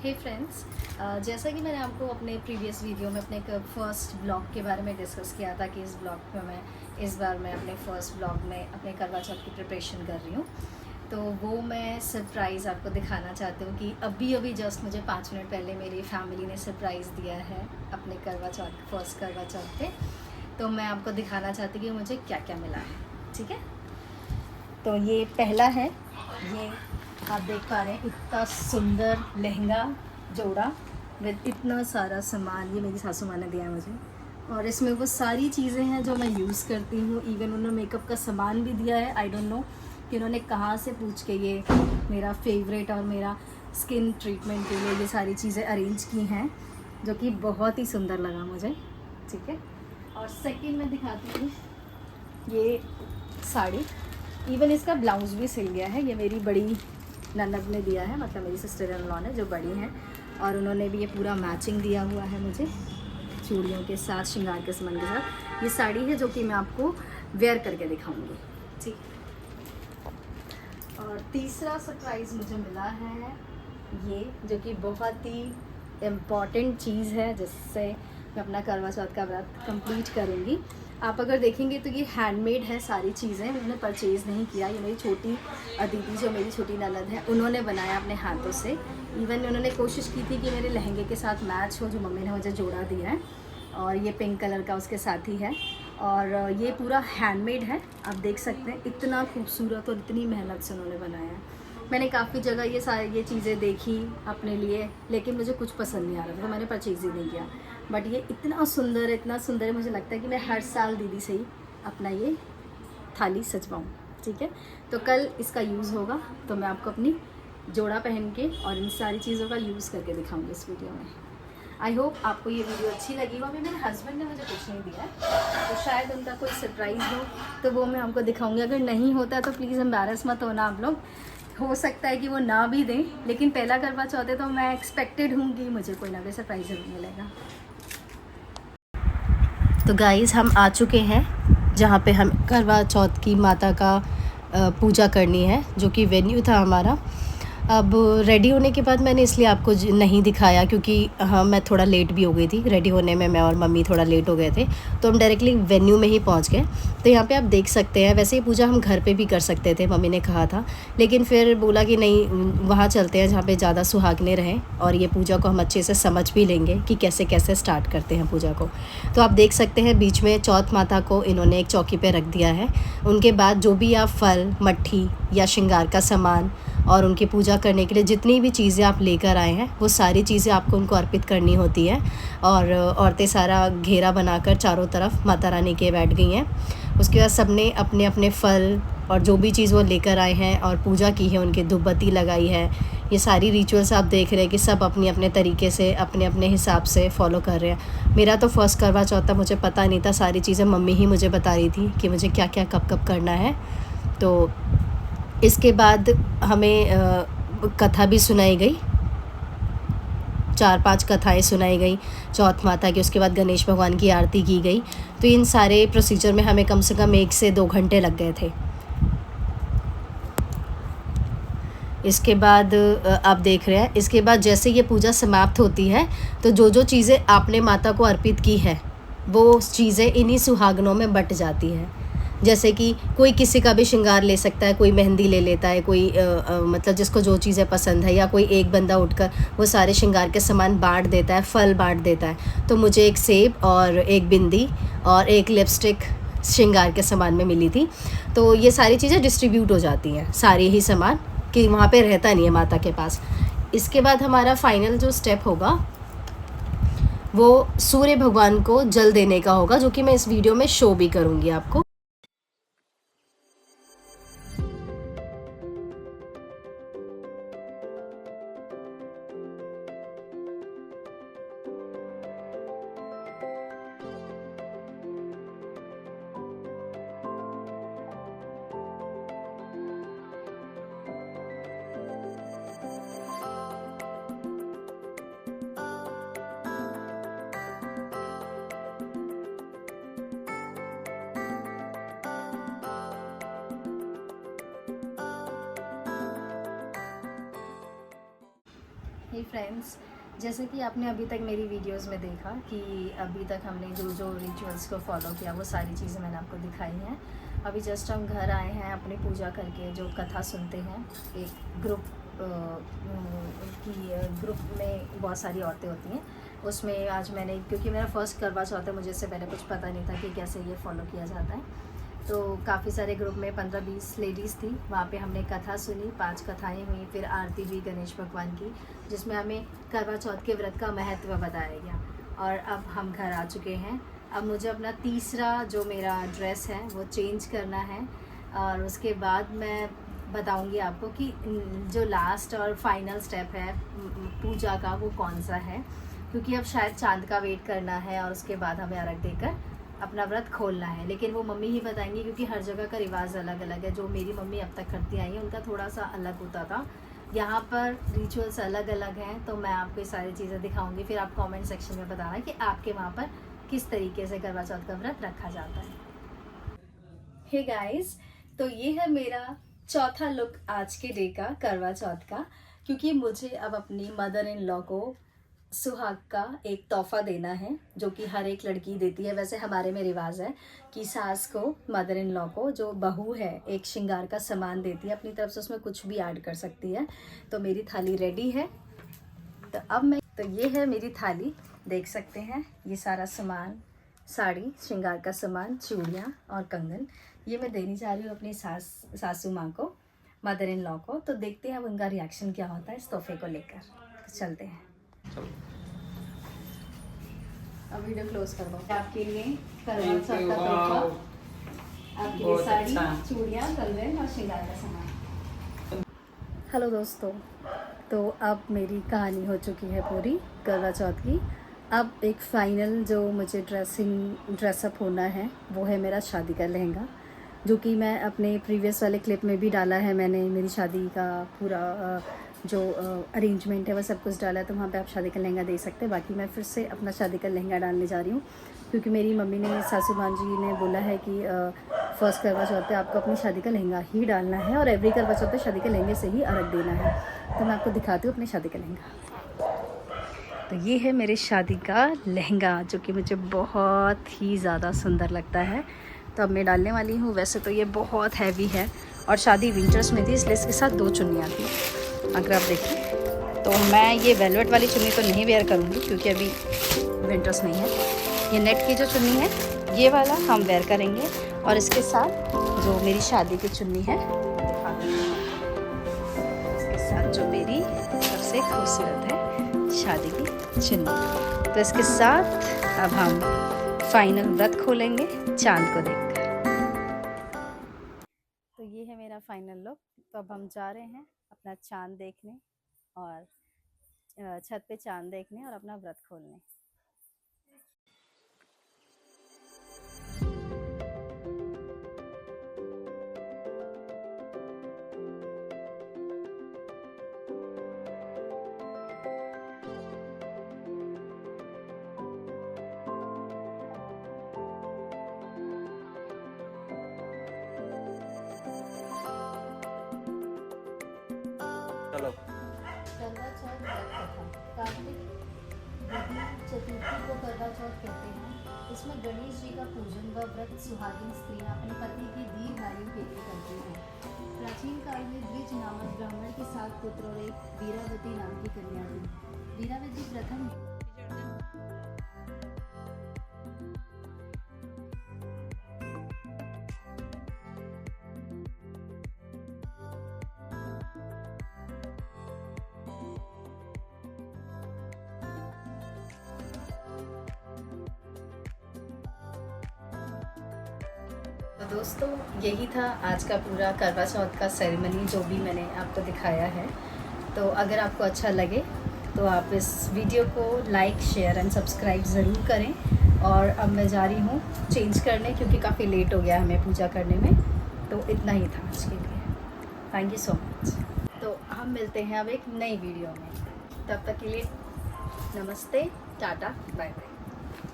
हे friends, जैसा कि मैंने आपको अपने प्रीवियस वीडियो में अपने एक फ़र्स्ट ब्लॉग के बारे में डिस्कस किया था कि इस ब्लॉग में मैं इस बार मैं अपने फ़र्स्ट ब्लॉग में अपने करवा चौथ की प्रिपरेशन कर रही हूँ। तो वो मैं सरप्राइज़ आपको दिखाना चाहती हूँ कि अभी अभी जस्ट मुझे 5 मिनट पहले मेरी फैमिली ने सरप्राइज़ दिया है अपने करवा चौथ फर्स्ट करवा चौथ पे। तो मैं आपको दिखाना चाहती हूँ कि मुझे क्या क्या मिला है। ठीक है, तो ये पहला है, ये आप देख पा रहे हैं इतना सुंदर लहंगा जोड़ा विद इतना सारा सामान। ये मेरी सासू माँ ने दिया है मुझे, और इसमें वो सारी चीज़ें हैं जो मैं यूज़ करती हूँ। इवन उन्होंने मेकअप का सामान भी दिया है। आई डोंट नो कि उन्होंने कहाँ से पूछ के ये मेरा फेवरेट और मेरा स्किन ट्रीटमेंट के लिए ये सारी चीज़ें अरेंज की हैं, जो कि बहुत ही सुंदर लगा मुझे। ठीक है, और सेकंड मैं दिखाती हूँ ये साड़ी। इवन इसका ब्लाउज़ भी सिल गया है। ये मेरी बड़ी ननद ने दिया है, मतलब मेरी सिस्टर इन लॉ ने, जो बड़ी हैं, और उन्होंने भी ये पूरा मैचिंग दिया हुआ है मुझे, चूड़ियों के साथ, श्रृंगार के सामान के साथ। ये साड़ी है जो कि मैं आपको वेयर करके दिखाऊंगी। ठीक, और तीसरा सरप्राइज़ मुझे मिला है ये, जो कि बहुत ही इम्पॉर्टेंट चीज़ है जिससे मैं अपना करवा चौथ का व्रत कंप्लीट करूँगी। आप अगर देखेंगे तो ये हैंडमेड है सारी चीज़ें, मैंने परचेज़ नहीं किया। ये मेरी छोटी दीदी, जो मेरी छोटी ननद है, उन्होंने बनाया अपने हाथों से। इवन उन्होंने कोशिश की थी कि मेरे लहंगे के साथ मैच हो, जो मम्मी ने मुझे जोड़ा दिया है, और ये पिंक कलर का उसके साथ ही है। और ये पूरा हैंडमेड है, आप देख सकते हैं इतना खूबसूरत और इतनी मेहनत से उन्होंने बनाया है। मैंने काफ़ी जगह ये चीज़ें देखी अपने लिए, लेकिन मुझे कुछ पसंद नहीं आ रहा था, तो मैंने परचेज़ ही नहीं किया। बट ये इतना सुंदर है, मुझे लगता है कि मैं हर साल दीदी से ही अपना ये थाली सजवाऊँ। ठीक है, तो कल इसका यूज़ होगा, तो मैं आपको अपनी जोड़ा पहन के और इन सारी चीज़ों का यूज़ करके दिखाऊंगी इस वीडियो में। आई होप आपको ये वीडियो अच्छी लगी हो। अभी मेरे हस्बैंड ने मुझे कुछ नहीं दिया है, तो शायद उनका कोई सरप्राइज़ हो तो वो मैं आपको दिखाऊंगी। अगर नहीं होता है तो प्लीज़ एम्बैरस मत होना आप लोग। हो सकता है कि वो ना भी दें, लेकिन पहला करवा चौथ है तो मैं एक्सपेक्टेड हूँ कि मुझे कोई ना कोई सरप्राइज़ ज़रूर मिलेगा। तो गाइज़, हम आ चुके हैं जहाँ पे हम करवा चौथ की माता का पूजा करनी है, जो कि वेन्यू था हमारा। अब रेडी होने के बाद मैंने इसलिए आपको नहीं दिखाया, क्योंकि हाँ, मैं थोड़ा लेट भी हो गई थी रेडी होने में। मैं और मम्मी थोड़ा लेट हो गए थे, तो हम डायरेक्टली वेन्यू में ही पहुंच गए। तो यहाँ पे आप देख सकते हैं, वैसे ये पूजा हम घर पे भी कर सकते थे, मम्मी ने कहा था, लेकिन फिर बोला कि नहीं, वहाँ चलते हैं जहाँ पे ज़्यादा सुहागने रहें और ये पूजा को हम अच्छे से समझ भी लेंगे कि कैसे कैसे स्टार्ट करते हैं पूजा को। तो आप देख सकते हैं बीच में चौथ माता को इन्होंने एक चौकी पर रख दिया है। उनके बाद जो भी आप फल, मट्ठी या श्रृंगार का सामान और उनकी पूजा करने के लिए जितनी भी चीज़ें आप लेकर आए हैं, वो सारी चीज़ें आपको उनको अर्पित करनी होती है। और औरतें सारा घेरा बनाकर चारों तरफ माता रानी के बैठ गई हैं। उसके बाद सबने अपने अपने फल और जो भी चीज़ वो लेकर आए हैं और पूजा की है, उनकी धूप बत्ती लगाई है। ये सारी रिचुअल्स आप देख रहे हैं कि सब अपने अपने तरीके से, अपने अपने हिसाब से फॉलो कर रहे हैं। मेरा तो फर्स्ट करवा चौथ था, मुझे पता नहीं था, सारी चीज़ें मम्मी ही मुझे बता रही थी कि मुझे क्या क्या कब कब करना है। तो इसके बाद हमें कथा भी सुनाई गई, 4-5 कथाएं सुनाई गई चौथ माता की। उसके बाद गणेश भगवान की आरती की गई। तो इन सारे प्रोसीजर में हमें कम से कम 1 से 2 घंटे लग गए थे। इसके बाद आप देख रहे हैं, इसके बाद जैसे ये पूजा समाप्त होती है, तो जो जो चीज़ें आपने माता को अर्पित की है, वो चीज़ें इन्हीं सुहागनों में बट जाती हैं। जैसे कि कोई किसी का भी श्रृंगार ले सकता है, कोई मेहंदी ले लेता है, कोई मतलब जिसको जो चीज़ें पसंद है, या कोई एक बंदा उठकर वो सारे श्रृंगार के सामान बांट देता है, फल बांट देता है। तो मुझे एक सेब और एक बिंदी और एक लिपस्टिक श्रृंगार के सामान में मिली थी। तो ये सारी चीज़ें डिस्ट्रीब्यूट हो जाती हैं, सारे ही सामान, कि वहाँ पे रहता नहीं है माता के पास। इसके बाद हमारा फाइनल जो स्टेप होगा वो सूर्य भगवान को जल देने का होगा, जो कि मैं इस वीडियो में शो भी करूँगी आपको। सॉरी फ्रेंड्स, जैसे कि आपने अभी तक मेरी वीडियोस में देखा कि अभी तक हमने जो जो रिचुअल्स को फॉलो किया वो सारी चीज़ें मैंने आपको दिखाई हैं। अभी जस्ट हम घर आए हैं अपनी पूजा करके, जो कथा सुनते हैं। एक ग्रुप ग्रुप में बहुत सारी औरतें होती हैं, उसमें आज मैंने, क्योंकि मेरा फर्स्ट करवा चौथ है, मुझे इससे पहले कुछ पता नहीं था कि कैसे ये फॉलो किया जाता है। तो काफ़ी सारे ग्रुप में 15-20 लेडीज़ थी, वहाँ पे हमने कथा सुनी, 5 कथाएं हुई, फिर आरती हुई गणेश भगवान की, जिसमें हमें करवा चौथ के व्रत का महत्व बताया गया। और अब हम घर आ चुके हैं। अब मुझे अपना तीसरा जो मेरा ड्रेस है वो चेंज करना है, और उसके बाद मैं बताऊंगी आपको कि जो लास्ट और फाइनल स्टेप है पूजा का वो कौन सा है, क्योंकि अब शायद चांद का वेट करना है और उसके बाद हमें अर्घ देकर अपना व्रत खोलना है। लेकिन वो मम्मी ही बताएंगी, क्योंकि हर जगह का रिवाज अलग अलग है। जो मेरी मम्मी अब तक करती आई है उनका थोड़ा सा अलग होता था, यहाँ पर रिचुअल्स अलग अलग हैं। तो मैं आपको ये सारी चीज़ें दिखाऊंगी, फिर आप कमेंट सेक्शन में बताना कि आपके वहाँ पर किस तरीके से करवा चौथ का व्रत रखा जाता है। हे गाइस, तो ये है मेरा चौथा लुक आज के डे का, करवा चौथ का, क्योंकि मुझे अब अपनी मदर इन लॉ को सुहाग का एक तोहफा देना है, जो कि हर एक लड़की देती है। वैसे हमारे में रिवाज है कि सास को, मदर इन लॉ को, जो बहू है, एक श्रृंगार का सामान देती है अपनी तरफ से, उसमें कुछ भी ऐड कर सकती है। तो मेरी थाली रेडी है। तो ये है मेरी थाली, देख सकते हैं। ये सारा सामान, साड़ी, श्रृंगार का सामान, चूड़ियाँ और कंगन, ये मैं देनी चाह रही हूँ अपनी सासू माँ को, मदर इन लॉ को। तो देखते हैं अब उनका रिएक्शन क्या होता है इस तोहफे को लेकर। तो चलते हैं। अब वीडियो क्लोज कर दो। आपके लिए करवा चौथ का तोहफा, आपके लिए साड़ी, चूड़ियाँ, कंगन और श्रृंगार का सामान। हेलो दोस्तों, तो अब मेरी कहानी हो चुकी है पूरी करवा चौथ की। अब एक फाइनल जो मुझे ड्रेसअप होना है वो है मेरा शादी का लहंगा, जो कि मैं अपने प्रीवियस वाले क्लिप में भी डाला है। मैंने मेरी शादी का पूरा जो अरेंजमेंट है वह सब कुछ डाला है, तो वहाँ पे आप शादी का लहंगा दे सकते हैं। बाकी मैं फिर से अपना शादी का लहंगा डालने जा रही हूँ, क्योंकि मेरी मम्मी ने, सासू माँ जी ने बोला है कि फर्स्ट करवा चौथ पे आपको अपनी शादी का लहंगा ही डालना है, और एवरी करवा चौथ पे शादी के लहंगे से ही अर्घ देना है। तो मैं आपको दिखाती हूँ अपनी शादी का लहंगा। तो ये है मेरे शादी का लहंगा, जो कि मुझे बहुत ही ज़्यादा सुंदर लगता है। तो अब मैं डालने वाली हूँ। वैसे तो ये बहुत हैवी है, और शादी विंटर्स में थी, इसलिए इसके साथ 2 चुन्नियाँ थी। अगर आप देखें तो मैं ये वेलवेट वाली चुन्नी तो नहीं वेयर करूँगी, क्योंकि अभी विंटर्स नहीं है। ये नेट की जो चुन्नी है, ये वाला हम वेयर करेंगे, और इसके साथ जो मेरी शादी की चुन्नी है, इसके साथ जो मेरी सबसे खूबसूरत है शादी की चुन्नी। तो इसके साथ अब हम फाइनल व्रत खोलेंगे चांद को देखकर। तो ये है मेरा फाइनल लुक। तो अब हम जा रहे हैं अपना चांद देखने, और छत पे चांद देखने, और अपना व्रत खोलने। करवा चौथ व्रत कथा, कार्तिक द्वितीय चतुर्थी को करवा चौथ कहते हैं। इसमें गणेश जी का पूजन व व्रत सुहागिन स्त्रियां अपने पति की दीर्घायु के लिए करती हैं। प्राचीन काल में द्विज नामक ब्राह्मण के 7 पुत्र और एक वीरावती नाम की कन्या थी। वीरावती प्रथम तो दोस्तों, यही था आज का पूरा करवा चौथ का सेरेमनी, जो भी मैंने आपको दिखाया है। तो अगर आपको अच्छा लगे तो आप इस वीडियो को लाइक, शेयर एंड सब्सक्राइब ज़रूर करें। और अब मैं जा रही हूँ चेंज करने, क्योंकि काफ़ी लेट हो गया हमें पूजा करने में। तो इतना ही था आज के लिए। Thank you so much. तो हम मिलते हैं अब एक नई वीडियो में। तब तक के लिए नमस्ते, टाटा, बाय बाय।